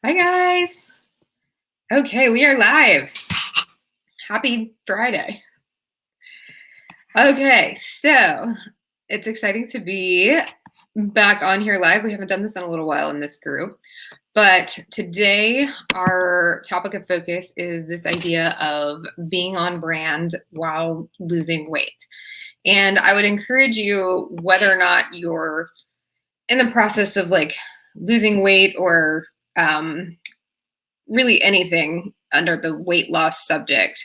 Hi, guys. Okay, we are live. Happy Friday. Okay, so it's exciting to be back on here live. We haven't done this in a little while in this group, but today our topic of focus is this idea of being on brand while losing weight. And I would encourage you, whether or not you're in the process of like losing weight or really anything under the weight loss subject,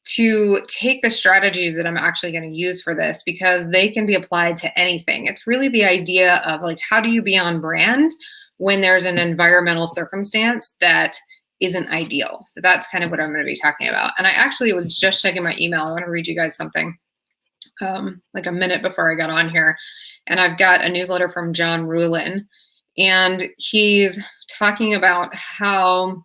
to take the strategies that I'm actually going to use for this because they can be applied to anything. It's really the idea of like, how do you be on brand when there's an environmental circumstance that isn't ideal? So that's kind of what I'm going to be talking about. And I actually was just checking my email. I want to read you guys something like a minute before I got on here. And I've got a newsletter from John Ruhlin, and he's talking about how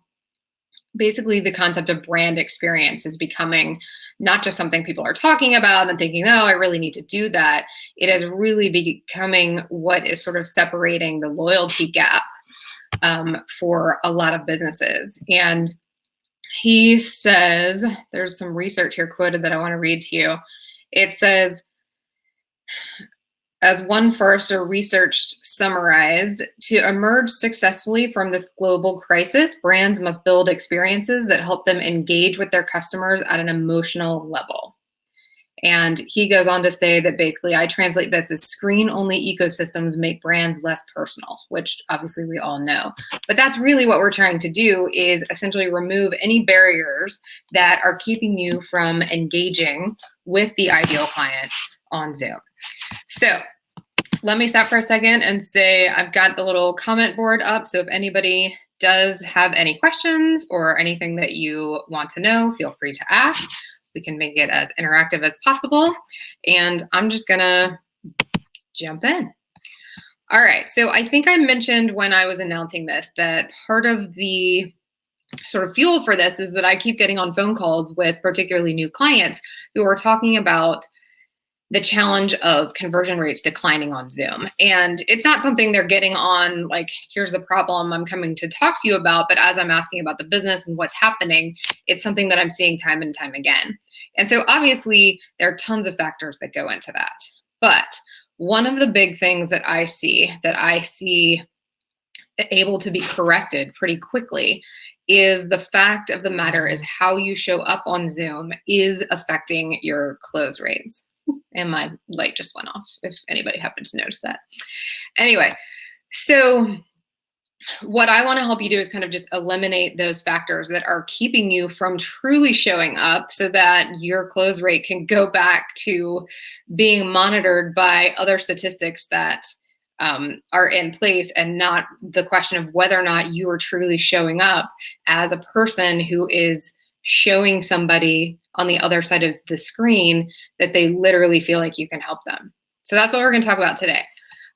basically the concept of brand experience is becoming not just something people are talking about and thinking, oh, I really need to do that. It is really becoming what is sort of separating the loyalty gap for a lot of businesses. And he says, there's some research here quoted that I want to read to you. It says, as one Forrester researched summarized, to emerge successfully from this global crisis, brands must build experiences that help them engage with their customers at an emotional level. And he goes on to say that basically, I translate this as screen-only ecosystems make brands less personal, which obviously we all know. But that's really what we're trying to do, is essentially remove any barriers that are keeping you from engaging with the ideal client on Zoom. So let me stop for a second and say I've got the little comment board up. So if anybody does have any questions or anything that you want to know, feel free to ask. We can make it as interactive as possible. And I'm just gonna jump in. All right, so I think I mentioned when I was announcing this that part of the sort of fuel for this is that I keep getting on phone calls with particularly new clients who are talking about the challenge of conversion rates declining on Zoom. And it's not something they're getting on like, here's the problem I'm coming to talk to you about, but as I'm asking about the business and what's happening, it's something that I'm seeing time and time again. And so obviously there are tons of factors that go into that. But one of the big things that I see able to be corrected pretty quickly is the fact of the matter is how you show up on Zoom is affecting your close rates. And my light just went off, if anybody happened to notice that. Anyway, so what I want to help you do is kind of just eliminate those factors that are keeping you from truly showing up so that your close rate can go back to being monitored by other statistics that are in place, and not the question of whether or not you are truly showing up as a person who is showing somebody on the other side of the screen that they literally feel like you can help them. So that's what we're going to talk about today.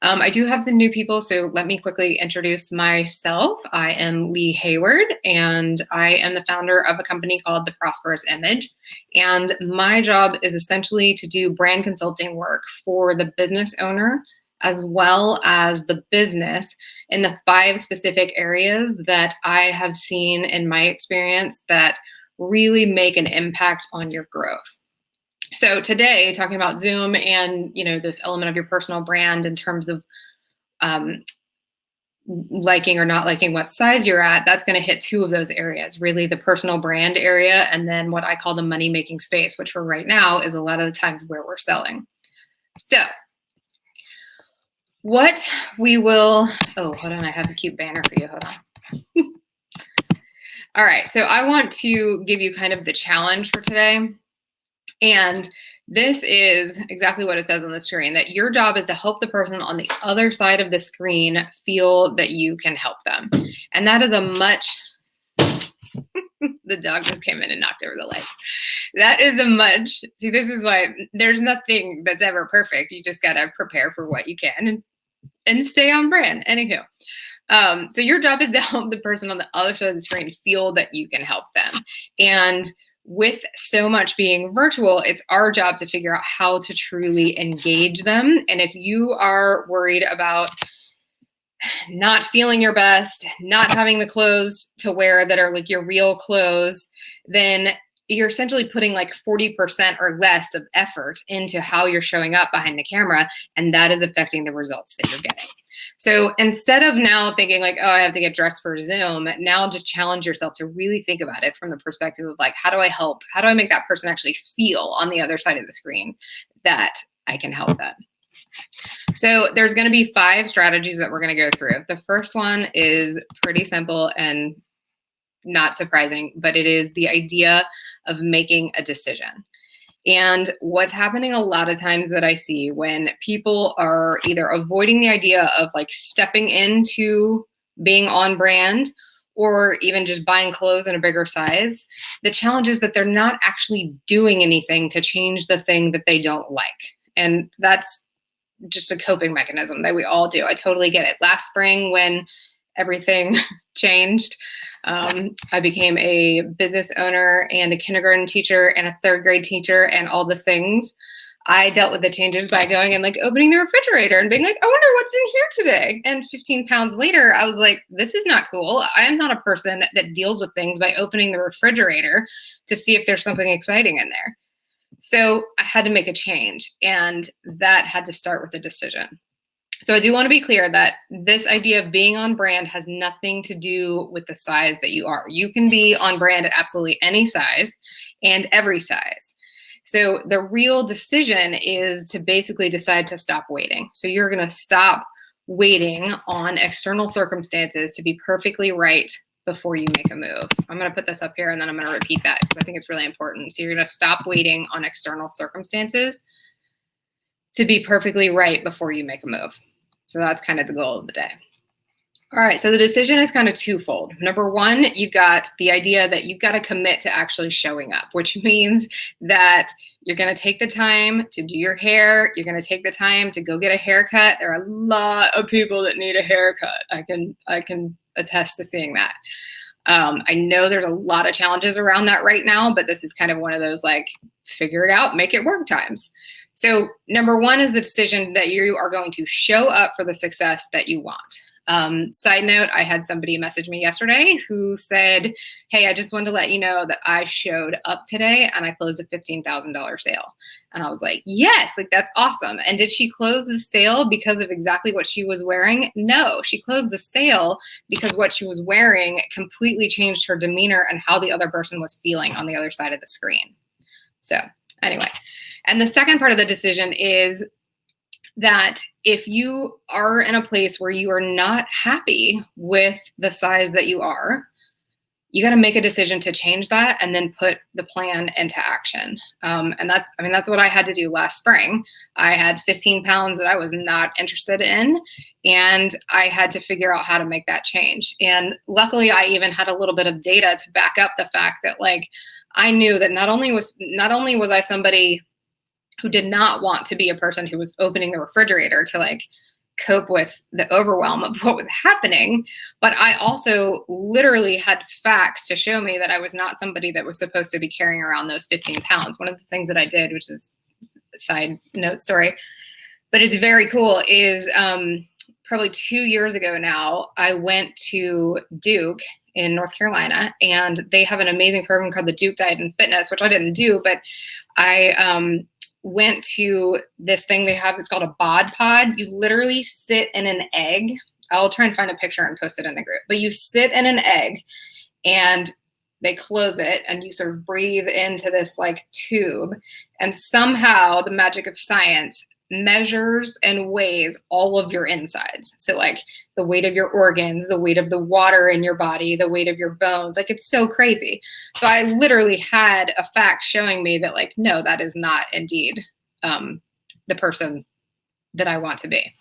I do have some new people, so let me quickly introduce myself. I am Lee Hayward, and I am the founder of a company called The Prosperous Image. And my job is essentially to do brand consulting work for the business owner as well as the business in the 5 specific areas that I have seen in my experience that really make an impact on your growth. So today, talking about Zoom and this element of your personal brand in terms of liking or not liking what size you're at, that's going to hit 2 of those areas, really the personal brand area, and then what I call the money-making space, which for right now is a lot of the times where we're selling. So what we will, oh, hold on, I have a cute banner for you, hold on. All right, so I want to give you kind of the challenge for today. And this is exactly what it says on the screen, that your job is to help the person on the other side of the screen feel that you can help them. And that is a much, the dog just came in and knocked over the lights. That is a much, see, this is why there's nothing that's ever perfect. You just got to prepare for what you can and stay on brand. Anywho. So your job is to help the person on the other side of the screen feel that you can help them. And with so much being virtual, it's our job to figure out how to truly engage them. And if you are worried about not feeling your best, not having the clothes to wear that are like your real clothes, then you're essentially putting like 40% or less of effort into how you're showing up behind the camera, and that is affecting the results that you're getting. So instead of now thinking like, oh, I have to get dressed for Zoom, now just challenge yourself to really think about it from the perspective of like, how do I help? How do I make that person actually feel on the other side of the screen that I can help them? So there's going to be 5 strategies that we're going to go through. The first one is pretty simple and not surprising, but it is the idea of making a decision. And what's happening a lot of times that I see when people are either avoiding the idea of like stepping into being on brand or even just buying clothes in a bigger size, the challenge is that they're not actually doing anything to change the thing that they don't like. And that's just a coping mechanism that we all do. I totally get it. Last spring when everything changed, I became a business owner and a kindergarten teacher and a 3rd grade teacher and all the things. I dealt with the changes by going and like opening the refrigerator and being like, I wonder what's in here today. And 15 pounds later, I was like, this is not cool. I am not a person that deals with things by opening the refrigerator to see if there's something exciting in there. So I had to make a change, and that had to start with a decision. So I do want to be clear that this idea of being on brand has nothing to do with the size that you are. You can be on brand at absolutely any size and every size. So the real decision is to basically decide to stop waiting. So you're going to stop waiting on external circumstances to be perfectly right before you make a move. I'm going to put this up here and then I'm going to repeat that because I think it's really important. So you're going to stop waiting on external circumstances to be perfectly right before you make a move. So that's kind of the goal of the day. All right, so the decision is kind of twofold. Number one, you've got the idea that you've got to commit to actually showing up, which means that you're going to take the time to do your hair. You're going to take the time to go get a haircut. There are a lot of people that need a haircut. I can attest to seeing that. I know there's a lot of challenges around that right now, but this is kind of one of those like figure it out, make it work times. So number one is the decision that you are going to show up for the success that you want. Side note, I had somebody message me yesterday who said, hey, I just wanted to let you know that I showed up today and I closed a $15,000 sale. And I was like, yes, like that's awesome. And did she close the sale because of exactly what she was wearing? No, she closed the sale because what she was wearing completely changed her demeanor and how the other person was feeling on the other side of the screen. So anyway, and the second part of the decision is that if you are in a place where you are not happy with the size that you are, you got to make a decision to change that and then put the plan into action. And that's what I had to do last spring. I had 15 pounds that I was not interested in, and I had to figure out how to make that change. And luckily I even had a little bit of data to back up the fact that like, I knew that not only was I somebody who did not want to be a person who was opening the refrigerator to like cope with the overwhelm of what was happening, but I also literally had facts to show me that I was not somebody that was supposed to be carrying around those 15 pounds. One of the things that I did, which is a side note story, but it's very cool, is probably 2 years ago now, I went to Duke in North Carolina, and they have an amazing program called the Duke Diet and Fitness, which I didn't do, but I went to this thing they have. It's called a bod pod. You literally sit in an egg. I'll try and find a picture and post it in the group, but you sit in an egg and they close it and you sort of breathe into this like tube, and somehow the magic of science measures and weighs all of your insides. So like the weight of your organs, the weight of the water in your body, the weight of your bones. Like it's so crazy. So I literally had a fact showing me that like, no, that is not indeed the person that I want to be.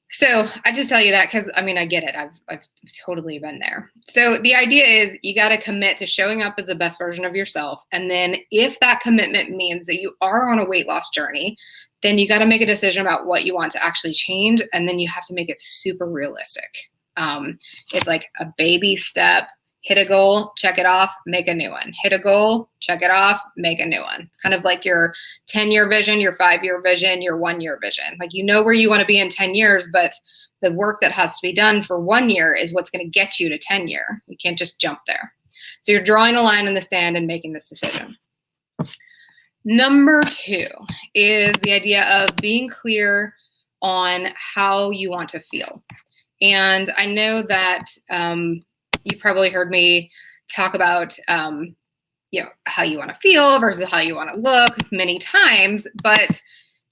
So I just tell you that because I mean, I get it. I've totally been there. So the idea is you got to commit to showing up as the best version of yourself. And then if that commitment means that you are on a weight loss journey, then you got to make a decision about what you want to actually change. And then you have to make it super realistic. It's like a baby step. Hit a goal, check it off, make a new one. Hit a goal, check it off, make a new one. It's kind of like your 10-year vision, your 5-year vision, your 1-year vision. Like you know where you want to be in 10 years, but The work that has to be done for 1 year is what's going to get you to 10-year. You can't just jump there. So you're drawing a line in the sand and making this decision. Number 2 is the idea of being clear on how you want to feel. And I know that you probably heard me talk about how you want to feel versus how you want to look many times, but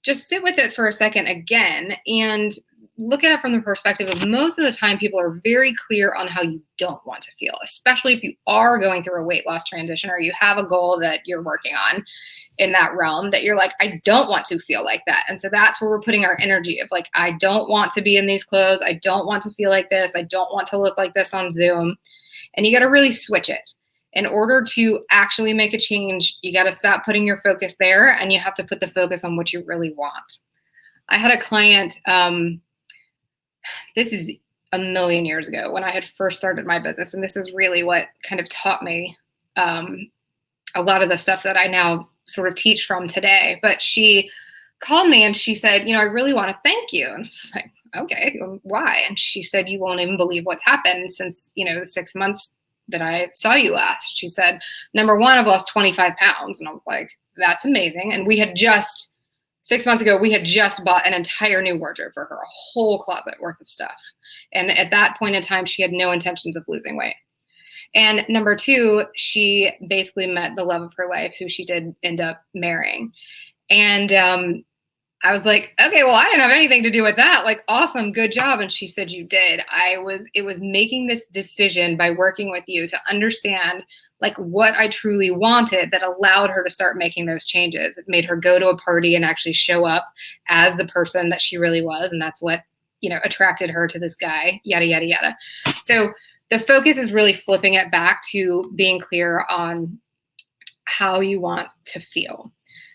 just sit with it for a second again and look at it from the perspective of most of the time people are very clear on how you don't want to feel, especially if you are going through a weight loss transition or you have a goal that you're working on in that realm that you're like, I don't want to feel like that. And so that's where we're putting our energy of like, I don't want to be in these clothes. I don't want to feel like this. I don't want to look like this on Zoom. And you got to really switch it. In order to actually make a change, you got to stop putting your focus there and you have to put the focus on what you really want. I had a client, this is a million years ago when I had first started my business. And this is really what kind of taught me a lot of the stuff that I now sort of teach from today. But she called me and she said, I really want to thank you. And I was like, okay, why? And she said, you won't even believe what's happened since, 6 months that I saw you last. She said, number 1, I've lost 25 pounds. And I was like, that's amazing. And we had just 6 months ago, we had just bought an entire new wardrobe for her, a whole closet worth of stuff. And at that point in time, she had no intentions of losing weight. And number 2, she basically met the love of her life, who she did end up marrying. And I was like, okay, well, I didn't have anything to do with that. Like, awesome, good job. And she said, you did. It was making this decision by working with you to understand like what I truly wanted that allowed her to start making those changes. It made her go to a party and actually show up as the person that she really was. And that's what, attracted her to this guy, yada, yada, yada. So the focus is really flipping it back to being clear on how you want to feel.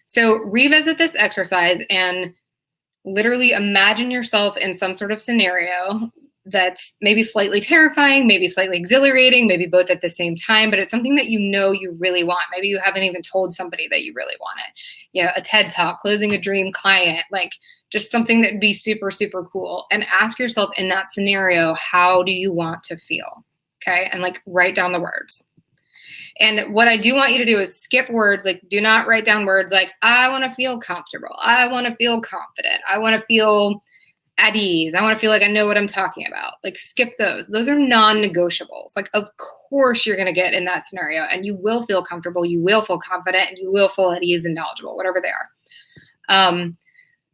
So revisit this exercise and literally imagine yourself in some sort of scenario that's maybe slightly terrifying, maybe slightly exhilarating, maybe both at the same time, but it's something that you really want. Maybe you haven't even told somebody that you really want it. A TED Talk, closing a dream client, like just something that would be super, super cool. And ask yourself in that scenario, how do you want to feel? Okay. And like write down the words. And what I do want you to do is skip words. Like, do not write down words like, I want to feel comfortable. I want to feel confident. I want to feel at ease. I want to feel like I know what I'm talking about. Like, skip those. Those are non-negotiables. Like, of course you're going to get in that scenario and you will feel comfortable. You will feel confident and you will feel at ease and knowledgeable, whatever they are.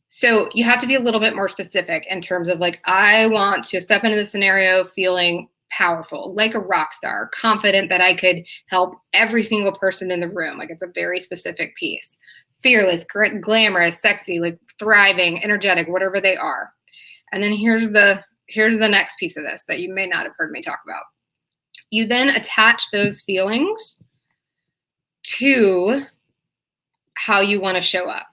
So you have to be a little bit more specific in terms of like, I want to step into the scenario feeling powerful, like a rock star, confident that I could help every single person in the room. Like, it's a very specific piece. Fearless, glamorous, sexy, like thriving, energetic, whatever they are. And then here's the next piece of this that you may not have heard me talk about. You then attach those feelings to how you want to show up.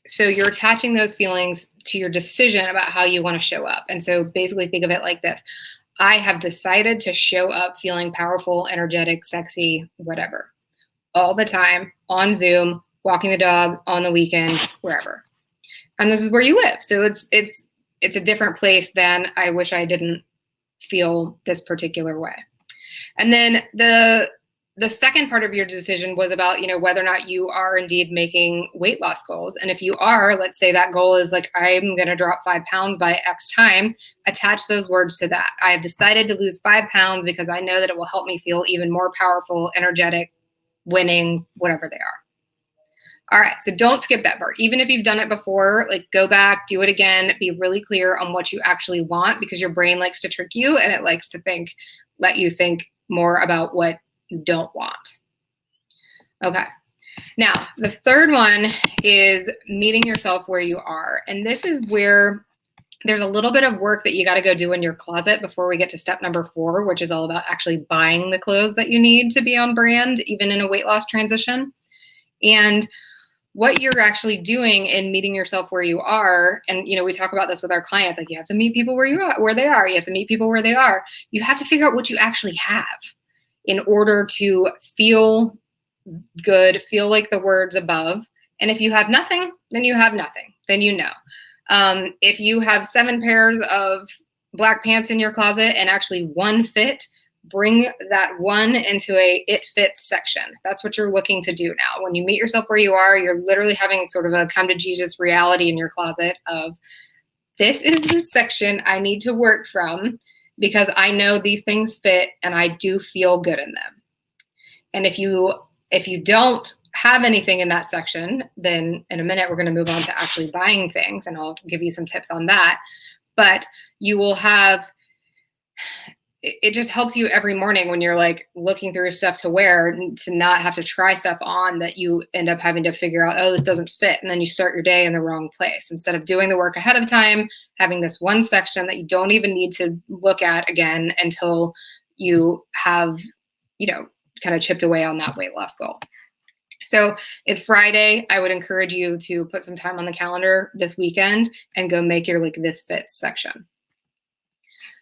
So you're attaching those feelings to your decision about how you want to show up. And so basically think of it like this. I have decided to show up feeling powerful, energetic, sexy, whatever, all the time, on Zoom, walking the dog, on the weekend, wherever. And this is where you live. So it's a different place than I wish I didn't feel this particular way. And then the second part of your decision was about, whether or not you are indeed making weight loss goals. And if you are, let's say that goal is like, I'm going to drop 5 pounds by X time, attach those words to that. I have decided to lose 5 pounds because I know that it will help me feel even more powerful, energetic, winning, whatever they are. All right. So don't skip that part. Even if you've done it before, like go back, do it again, be really clear on what you actually want, because your brain likes to trick you and it likes to let you think more about what you don't want. Okay. Now, the third one is meeting yourself where you are. And this is where there's a little bit of work that you got to go do in your closet before we get to step number 4, which is all about actually buying the clothes that you need to be on brand, even in a weight loss transition. And what you're actually doing in meeting yourself where you are, and we talk about this with our clients, like you have to meet people where they are. You have to meet people where they are. You have to figure out what you actually have in order to feel good, feel like the words above. And if you have nothing, then you have nothing. Then If you have 7 pairs of black pants in your closet and actually one fit, bring that one into a it fits section. That's what you're looking to do now. When you meet yourself where you are, you're literally having sort of a come to Jesus reality in your closet of, this is the section I need to work from because I know these things fit and I do feel good in them. And if you don't have anything in that section, then in a minute we're going to move on to actually buying things, and I'll give you some tips on that. But you will have, it just helps you every morning when you're like looking through stuff to wear, to not have to try stuff on that you end up having to figure out, oh, this doesn't fit. And then you start your day in the wrong place. Instead of doing the work ahead of time, having this one section that you don't even need to look at again until you have, kind of chipped away on that weight loss goal. So it's Friday. I would encourage you to put some time on the calendar this weekend and go make your like this fits section.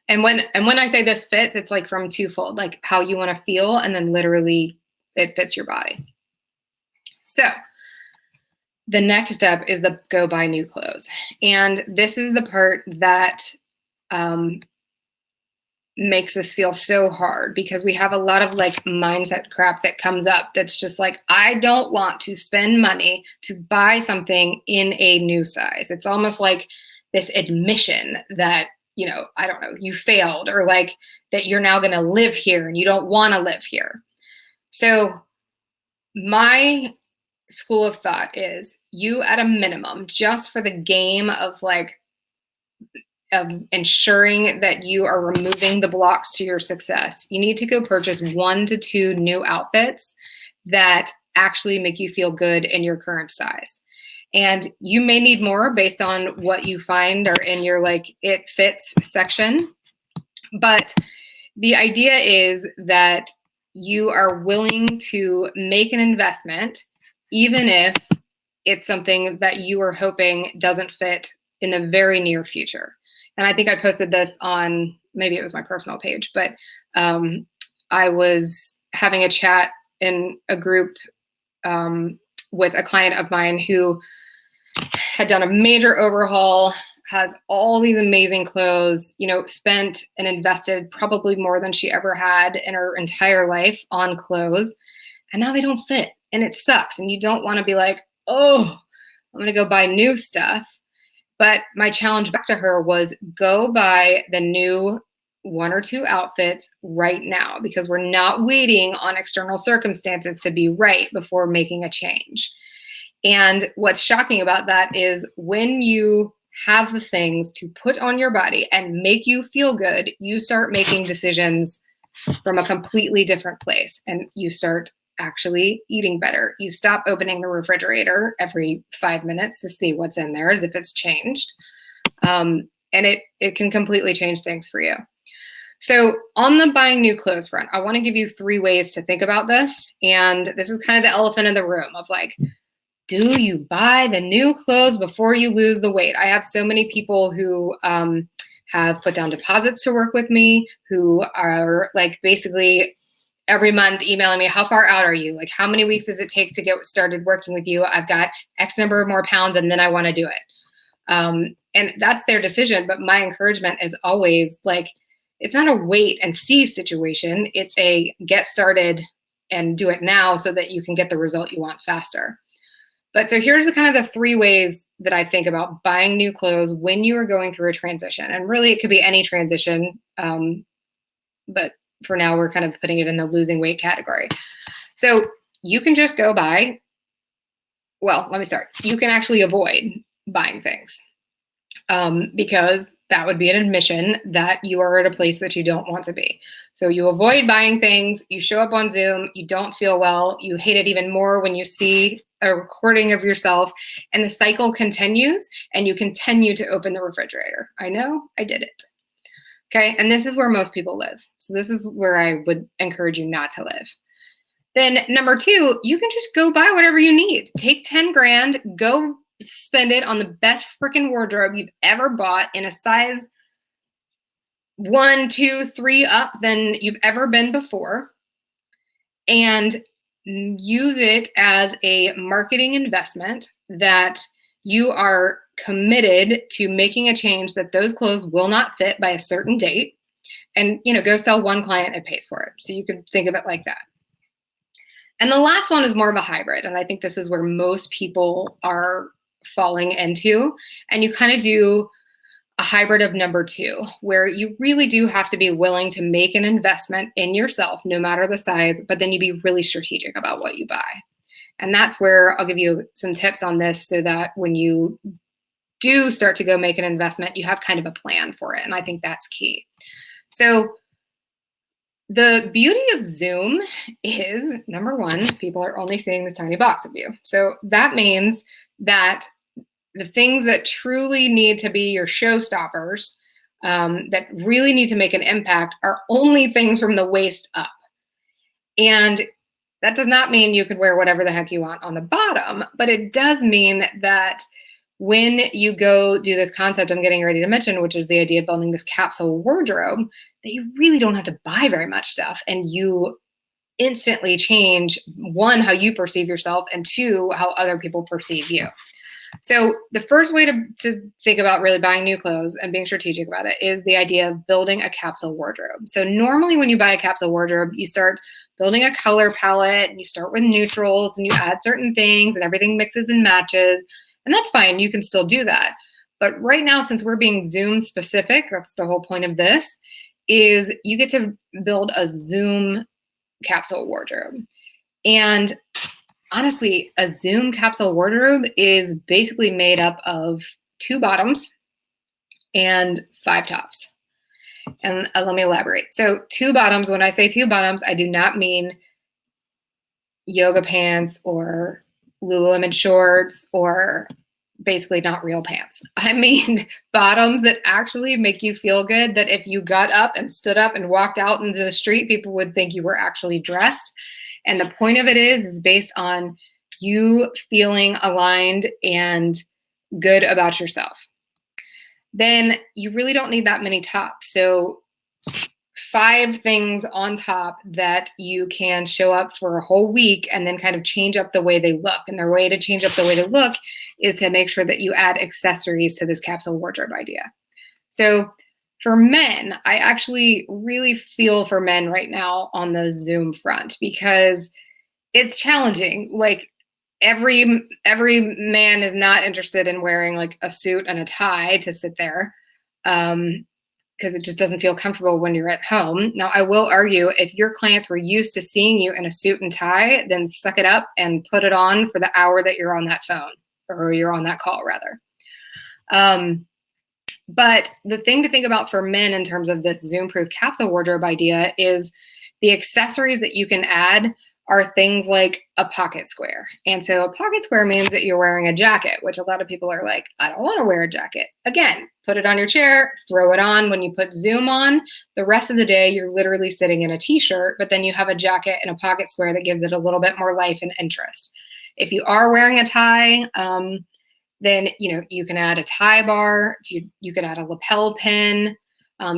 And when I say this fits, it's like from twofold, like how you want to feel, and then literally it fits your body. So the next step is the go buy new clothes. And this is the part that makes this feel so hard, because we have a lot of like mindset crap that comes up that's just like, I don't want to spend money to buy something in a new size. It's almost like this admission that, I don't know, you failed, or like that you're now going to live here and you don't want to live here. So my school of thought is, you at a minimum, just for the game of ensuring that you are removing the blocks to your success, you need to go purchase 1 to 2 new outfits that actually make you feel good in your current size. And you may need more based on what you find are in your like it fits section. But the idea is that you are willing to make an investment, even if it's something that you are hoping doesn't fit in the very near future. And I think I posted this on, maybe it was my personal page, but I was having a chat in a group with a client of mine who had done a major overhaul, has all these amazing clothes, spent and invested probably more than she ever had in her entire life on clothes. And now they don't fit and it sucks. And you don't want to be like, oh, I'm going to go buy new stuff. But my challenge back to her was, go buy the new 1 or 2 outfits right now, because we're not waiting on external circumstances to be right before making a change. And what's shocking about that is, when you have the things to put on your body and make you feel good, you start making decisions from a completely different place, and you start actually eating better. You stop opening the refrigerator every 5 minutes to see what's in there as if it's changed. And it can completely change things for you. So on the buying new clothes front, I want to give you 3 ways to think about this. And this is kind of the elephant in the room of like, do you buy the new clothes before you lose the weight? I have so many people who have put down deposits to work with me, who are like basically every month emailing me, how far out are you? Like, how many weeks does it take to get started working with you? I've got X number of more pounds and then I want to do it. And that's their decision. But my encouragement is always like, it's not a wait and see situation. It's a get started and do it now so that you can get the result you want faster. But so here's the kind of the 3 ways that I think about buying new clothes when you are going through a transition. And really, it could be any transition. But for now, we're kind of putting it in the losing weight category. So you can just go buy, well, let me start. You can actually avoid buying things because that would be an admission that you are at a place that you don't want to be. So you avoid buying things, you show up on Zoom, you don't feel well, you hate it even more when you see a recording of yourself, and the cycle continues and you continue to open the refrigerator. I know, I did it. Okay, and this is where most people live. So this is where I would encourage you not to live. Then number 2, you can just go buy whatever you need. Take 10 grand, go spend it on the best freaking wardrobe you've ever bought in a size 1, 2, 3 up than you've ever been before, and use it as a marketing investment that you are committed to making a change that those clothes will not fit by a certain date, and go sell one client and pays for it. So you could think of it like that. And the last one is more of a hybrid. And I think this is where most people are falling into. And you kind of do a hybrid of number two, where you really do have to be willing to make an investment in yourself, no matter the size, but then you be really strategic about what you buy. And that's where I'll give you some tips on this so that when you do start to go make an investment, you have kind of a plan for it. And I think that's key. So the beauty of Zoom is, number one, people are only seeing this tiny box of you. So that means that the things that truly need to be your showstoppers, that really need to make an impact, are only things from the waist up. And that does not mean you could wear whatever the heck you want on the bottom, but it does mean that when you go do this concept I'm getting ready to mention, which is the idea of building this capsule wardrobe, that you really don't have to buy very much stuff, and you instantly change, one, how you perceive yourself, and two, how other people perceive you. So the first way to think about really buying new clothes and being strategic about it is the idea of building a capsule wardrobe. So normally when you buy a capsule wardrobe, you start building a color palette, and you start with neutrals, and you add certain things, and everything mixes and matches. And that's fine. You can still do that. But right now, since we're being Zoom specific, that's the whole point of this, is you get to build a Zoom capsule wardrobe. And honestly, a Zoom capsule wardrobe is basically made up of 2 bottoms and 5 tops. And let me elaborate. So 2 bottoms, when I say 2 bottoms, I do not mean yoga pants or Lululemon shorts or basically not real pants. I mean bottoms that actually make you feel good, that if you got up and stood up and walked out into the street, people would think you were actually dressed. And the point of it is based on you feeling aligned and good about yourself. Then you really don't need that many tops. So 5 things on top that you can show up for a whole week and then kind of change up the way they look. And their way to change up the way they look is to make sure that you add accessories to this capsule wardrobe idea. So for men, I actually really feel for men right now on the Zoom front, because it's challenging. Like every man is not interested in wearing like a suit and a tie to sit there. Because it just doesn't feel comfortable when you're at home. Now, I will argue, if your clients were used to seeing you in a suit and tie, then suck it up and put it on for the hour that you're on that phone, or you're on that call, rather. But the thing to think about for men in terms of this Zoom-proof capsule wardrobe idea is the accessories that you can add are things like a pocket square. And so a pocket square means that you're wearing a jacket, which a lot of people are like, I don't want to wear a jacket. Again, put it on your chair, throw it on. When you put Zoom on, the rest of the day, you're literally sitting in a t-shirt, but then you have a jacket and a pocket square that gives it a little bit more life and interest. If you are wearing a tie, then you can add a tie bar. You could add a lapel pin.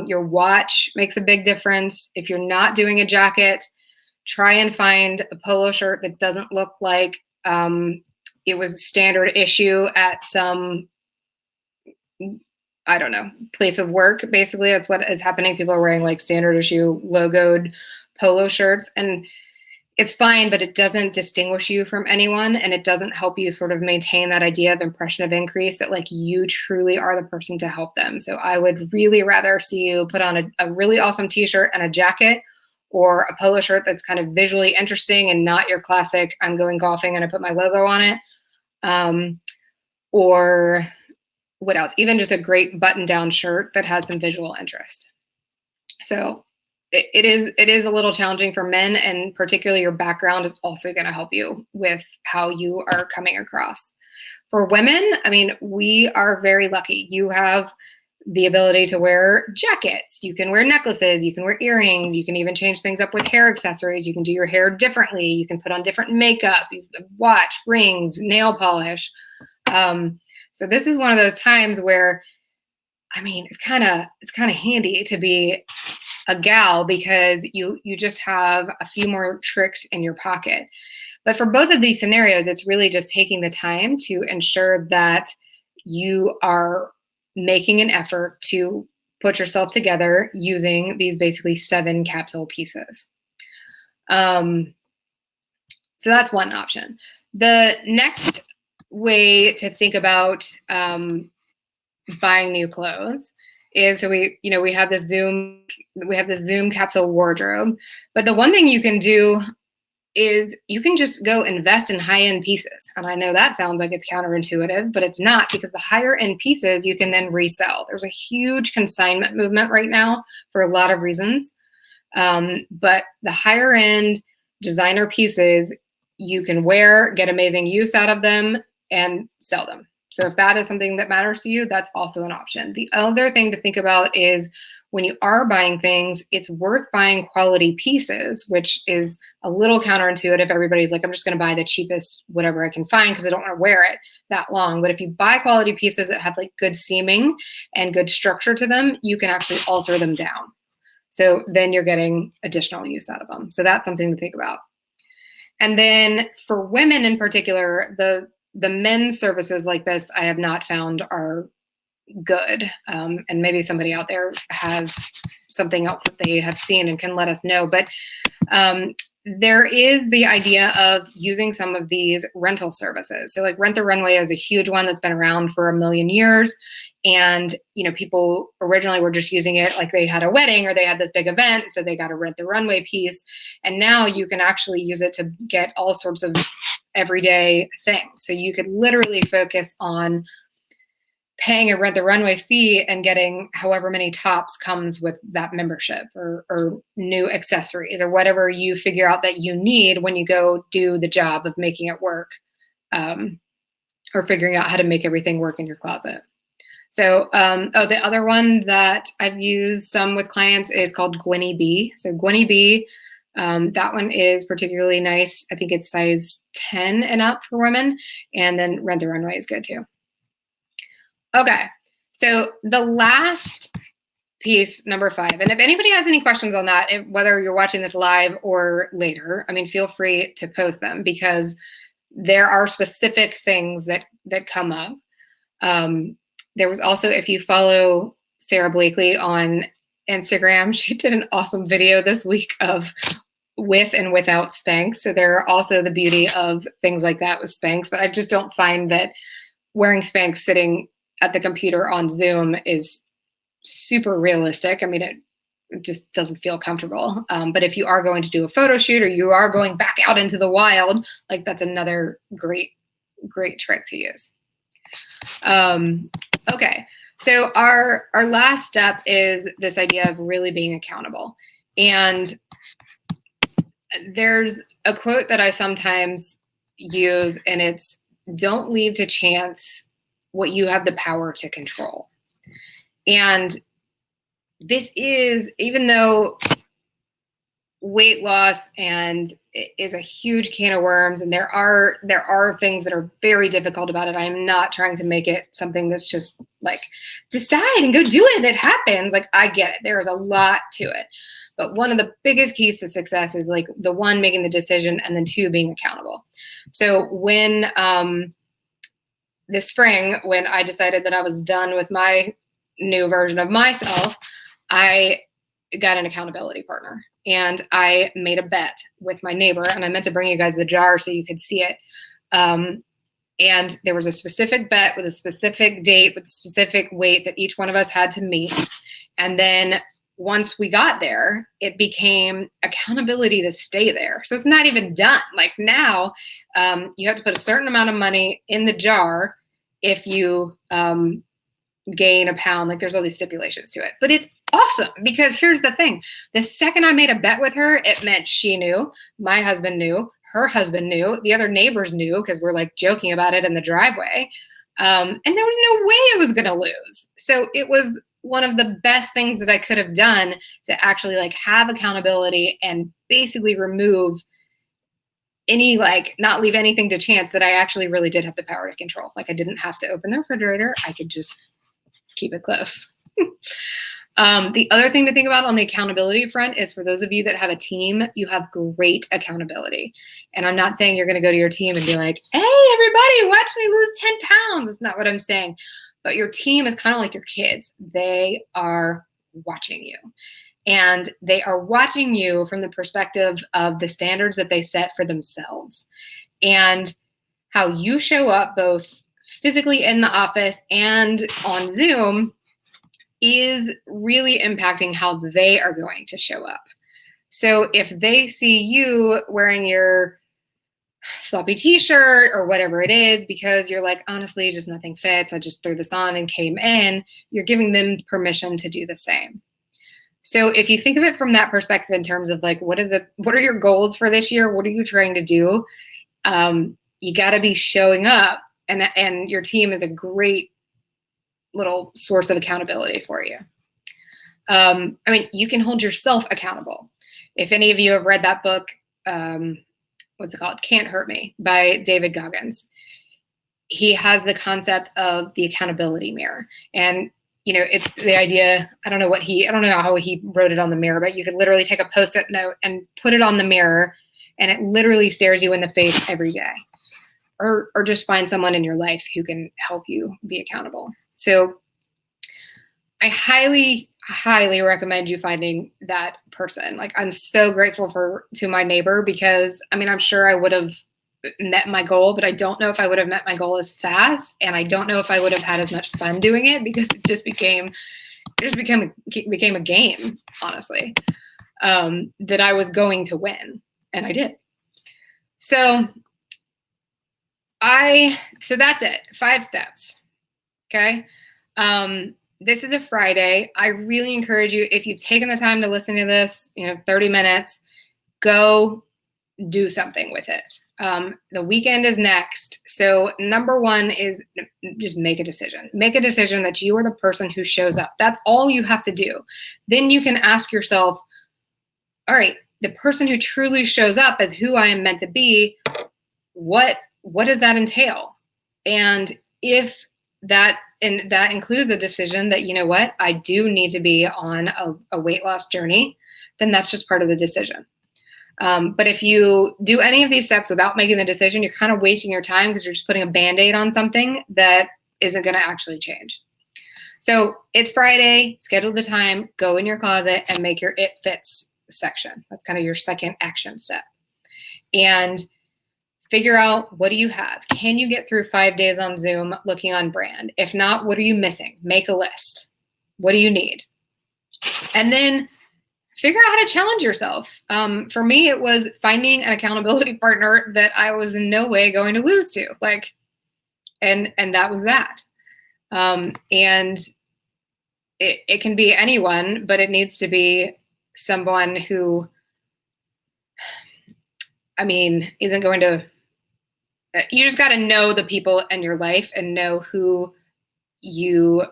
Your watch makes a big difference. If you're not doing a jacket, try and find a polo shirt that doesn't look like it was a standard issue at some, I don't know, place of work. Basically, that's what is happening. People are wearing like standard issue logoed polo shirts, and it's fine, but it doesn't distinguish you from anyone, and it doesn't help you sort of maintain that idea of impression of increase, that like you truly are the person to help them. So I would really rather see you put on a really awesome t-shirt and a jacket, or a polo shirt that's kind of visually interesting and not your classic, I'm going golfing and I put my logo on it. Or what else? Even just a great button-down shirt that has some visual interest. So it is a little challenging for men, and particularly your background is also going to help you with how you are coming across. For women, I mean, we are very lucky. You have the ability to wear jackets. You can wear necklaces. You can wear earrings. You can even change things up with hair accessories. You can do your hair differently. You can put on different makeup, watch, rings, nail polish. So this is one of those times where, I mean, it's kind of handy to be a gal, because you just have a few more tricks in your pocket. But for both of these scenarios, it's really just taking the time to ensure that you are making an effort to put yourself together using these basically 7 capsule pieces. So that's one option. The next way to think about buying new clothes is, so we have this Zoom capsule wardrobe, but the one thing you can do is you can just go invest in high-end pieces. And I know that sounds like it's counterintuitive, but it's not, because the higher end pieces you can then resell. There's a huge consignment movement right now for a lot of reasons. But the higher end designer pieces you can wear, get amazing use out of them, and sell them. So if that is something that matters to you, that's also an option. The other thing to think about is when you are buying things, it's worth buying quality pieces, which is a little counterintuitive. Everybody's like, I'm just going to buy the cheapest whatever I can find because I don't want to wear it that long. But if you buy quality pieces that have like good seaming and good structure to them, you can actually alter them down. So then you're getting additional use out of them. So that's something to think about. And then for women in particular, the men's services like this, I have not found are good. And maybe somebody out there has something else that they have seen and can let us know. But there is the idea of using some of these rental services. So like Rent the Runway is a huge one that's been around for a million years. And, people originally were just using it like they had a wedding or they had this big event, so they got a Rent the Runway piece. And now you can actually use it to get all sorts of everyday things. So you could literally focus on paying a Rent the Runway fee and getting however many tops comes with that membership, or new accessories, or whatever you figure out that you need when you go do the job of making it work, or figuring out how to make everything work in your closet. So, the other one that I've used some with clients is called Gwenny B. So Gwenny B, that one is particularly nice. I think it's size 10 and up for women. And then Rent the Runway is good too. Okay, so the last piece, number 5, and if anybody has any questions on that, whether you're watching this live or later, feel free to post them, because there are specific things that come up. There was also, if you follow Sarah Blakely on Instagram, she did an awesome video this week of with and without Spanx. So there are also the beauty of things like that with Spanx, but I just don't find that wearing Spanx sitting at the computer on Zoom is super realistic. It just doesn't feel comfortable. But if you are going to do a photo shoot, or you are going back out into the wild, like that's another great trick to use. Okay, so our last step is this idea of really being accountable. And there's a quote that I sometimes use, and it's, don't leave to chance what you have the power to control. And this is, even though weight loss is a huge can of worms, and there are things that are very difficult about it. I am not trying to make it something that's just like, decide and go do it, it happens. Like, I get it. There is a lot to it. But one of the biggest keys to success is like the 1, making the decision, and then 2, being accountable. So when this spring, when I decided that I was done with my new version of myself, I got an accountability partner, and I made a bet with my neighbor, and I meant to bring you guys the jar so you could see it. And there was a specific bet with a specific date, with a specific weight that each one of us had to meet. And then once we got there, it became accountability to stay there. So it's not even done. Like now, you have to put a certain amount of money in the jar if you gain a pound. Like, there's all these stipulations to it. But it's awesome, because here's the thing. The second I made a bet with her, it meant she knew, my husband knew, her husband knew, the other neighbors knew, because we're like joking about it in the driveway. And there was no way I was going to lose. So it was one of the best things that I could have done to actually like have accountability and basically remove any, like, not leave anything to chance, that I actually really did have the power to control. Like, I didn't have to open the refrigerator. I could just keep it close. The other thing to think about on the accountability front is, for those of you that have a team, you have great accountability. And I'm not saying you're going to go to your team and be like, hey, everybody, watch me lose 10 pounds. That's not what I'm saying. But your team is kind of like your kids. They are watching you. And they are watching you from the perspective of the standards that they set for themselves. And how you show up both physically in the office and on Zoom is really impacting how they are going to show up. So if they see you wearing your sloppy t-shirt or whatever it is, because you're like, honestly, just nothing fits, I just threw this on and came in, you're giving them permission to do the same. So if you think of it from that perspective in terms of like, what are your goals for this year? What are you trying to do? You got to be showing up, and your team is a great little source of accountability for you. I mean, you can hold yourself accountable. If any of you have read that book, what's it called? Can't Hurt Me by David Goggins. He has the concept of the accountability mirror. And, you know, it's the idea, I don't know how he wrote it on the mirror, but you could literally take a Post-it note and put it on the mirror, and it literally stares you in the face every day. Or just find someone in your life who can help you be accountable. So I highly, highly recommend you finding that person. Like, I'm so grateful to my neighbor, because I mean, I'm sure I would have met my goal, but I don't know if I would have met my goal as fast. And I don't know if I would have had as much fun doing it, because it just became a game, honestly, that I was going to win. And I did. So that's it. 5 steps. Okay. This is a Friday. I really encourage you, if you've taken the time to listen to this, 30 minutes, go do something with it. The weekend is next. So number 1 is just make a decision. Make a decision that you are the person who shows up. That's all you have to do. Then you can ask yourself, all right, the person who truly shows up as who I am meant to be, what does that entail? And if that includes a decision that, you know what, I do need to be on a weight loss journey, then that's just part of the decision. But if you do any of these steps without making the decision, you're kind of wasting your time, because you're just putting a Band-Aid on something that isn't going to actually change. So it's Friday, schedule the time, go in your closet and make your It Fits section. That's kind of your second action step. And figure out, what do you have? Can you get through 5 days on Zoom looking on brand? If not, what are you missing? Make a list. What do you need? And then figure out how to challenge yourself. For me, it was finding an accountability partner that I was in no way going to lose to. And that was that. And it can be anyone, but it needs to be someone who, isn't going to. You just got to know the people in your life and know who you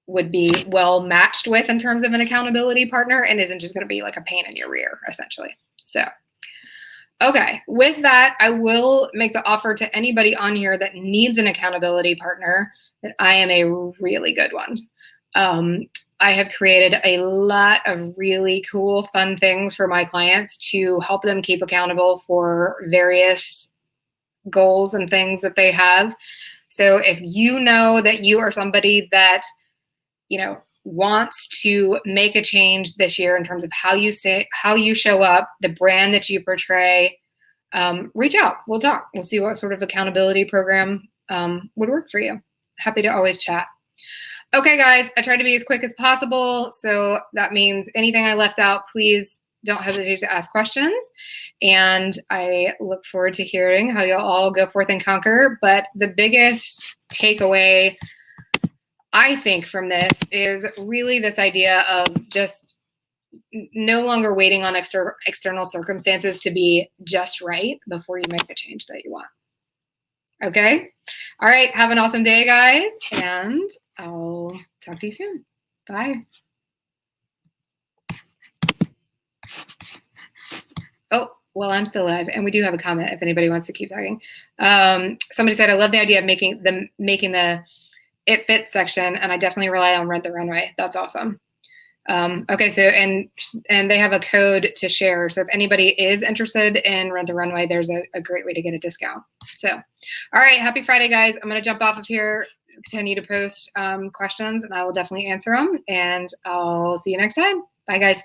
would be well matched with in terms of an accountability partner, and isn't just going to be like a pain in your rear, essentially. So, okay. With that, I will make the offer to anybody on here that needs an accountability partner that I am a really good one. I have created a lot of really cool, fun things for my clients to help them keep accountable for various goals and things that they have. So if you know that you are somebody that, wants to make a change this year in terms of how you show up, the brand that you portray, reach out. We'll talk. We'll see what sort of accountability program would work for you. Happy to always chat. Okay, guys, I tried to be as quick as possible. So that means anything I left out, please don't hesitate to ask questions. And I look forward to hearing how you'll all go forth and conquer. But the biggest takeaway, I think, from this is really this idea of just no longer waiting on external circumstances to be just right before you make the change that you want. Okay? All right. Have an awesome day, guys. And I'll talk to you soon. Bye. Oh, well, I'm still live, and we do have a comment if anybody wants to keep talking. Somebody said, I love the idea of making the It Fits section, and I definitely rely on Rent the Runway. That's awesome. Okay, so and they have a code to share. So if anybody is interested in Rent the Runway, there's a great way to get a discount. So, all right, happy Friday, guys. I'm going to jump off of here, continue to post questions, and I will definitely answer them. And I'll see you next time. Bye, guys.